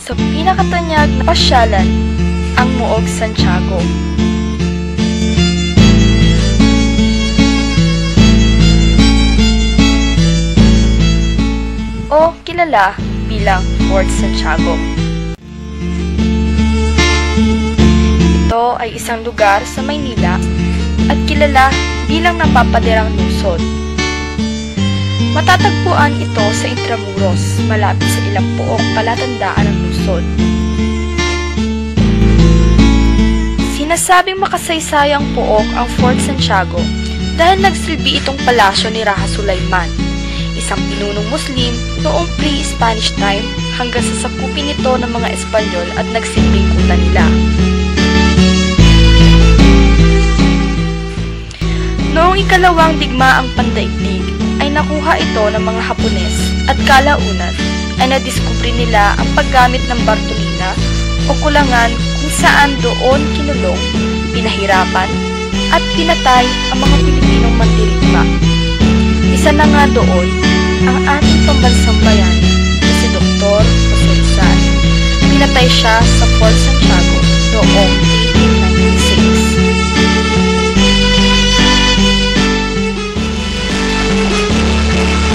sa pinakatanyag na pasyalan, ang Muog Santiago. O kilala bilang Fort Santiago. Ito ay isang lugar sa Maynila at kilala bilang napapaderang lungsod. Matatagpuan ito sa Intramuros, malapit sa ilang pook palatandaan ng lungsod. Sinasabing makasaysayang pook ang Fort Santiago dahil nagsilbi itong palasyo ni Raja Sulaiman, isang pinunong Muslim noong pre-Spanish time hanggang sa sakupin ito ng mga Espanyol at nagsilbing kuta nila. Noong ikalawang digmaang pandaigdig ay nakuha ito ng mga Hapones at kalaunan ay nadiskubre nila ang paggamit ng Bartolina o kulangan kung saan doon kinulong, pinahirapan at pinatay ang mga Pilipinong mandirigma. Isa na nga doon ang ating pambansang bayan na si Dr. Jose Rizal. Pinatay siya sa Fort Santiago noong 1896.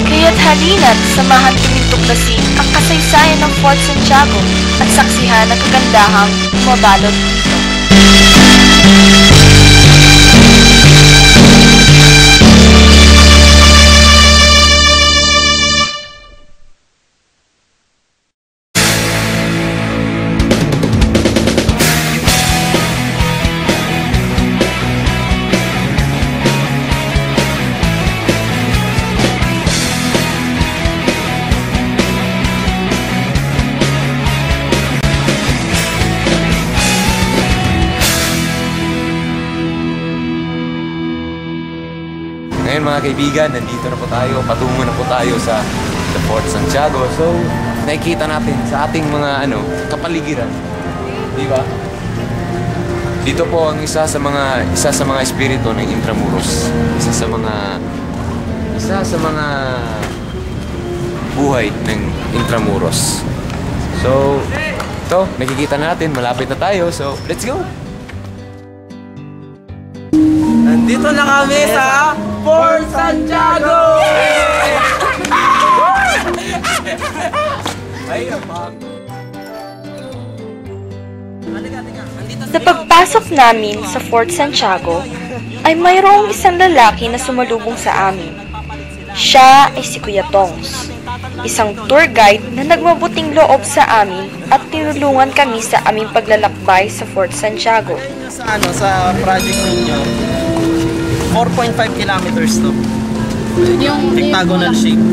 Kaya't halina't samahan tuming tuklasin ang kasaysayan ng Fort Santiago at saksihan ang kagandahang bumabalot dito. Ngayon mga kaibigan, nandito na po tayo, patungo na po tayo sa the Fort Santiago. So, nakikita natin sa ating mga kapaligiran. Di ba? Dito po ang isa sa mga espiritu ng Intramuros. Isa sa mga buhay ng Intramuros. So, ito, nakikita natin, malapit na tayo. So, let's go! Nandito na kami sa Fort Santiago! Sa pagpasok namin sa Fort Santiago, ay mayroong isang lalaki na sumalubong sa amin. Siya ay si Kuya Tongs, isang tour guide na nagmabuting loob sa amin at tinulungan kami sa aming paglalakbay sa Fort Santiago. Sa project ninyo, 4.5 kilometers to. Yung octagonal shape.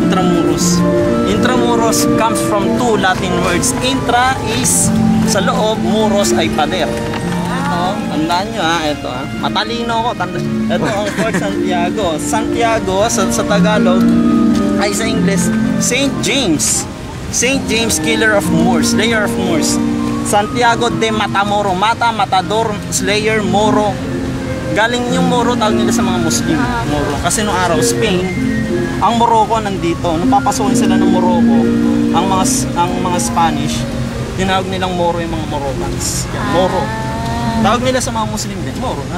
Intramuros. Intramuros comes from two Latin words. Intra is sa loob, muros ay pader. Ito, tandaan nyo ito matalino ko. Ito ang Fort Santiago. Santiago sa Tagalog ay sa English, Saint James. Saint James, killer of Moors, slayer of Moors. Santiago de Matamoro. Matador, slayer, Moro. Galing yung Moro, tawag nila sa mga Muslim. Moro. Kasi noong araw, Spain, ang Morocco nandito. Nung papasukin sila ng Morocco, ang mga Spanish, tinawag nilang Moro yung mga Moroccans. Moro. Tawag nila sa mga Muslim din, Moro na.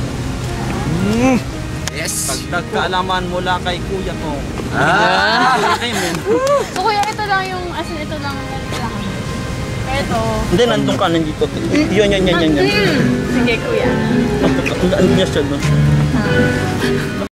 Yes! Pagdag kaalaman mula kay Kuya ko. So kuya, ito lang yung, as in, ito lang lang. Ito. Hindi, nandun ka, nandito. Yan. Sige kuya. Ano niya siya, no?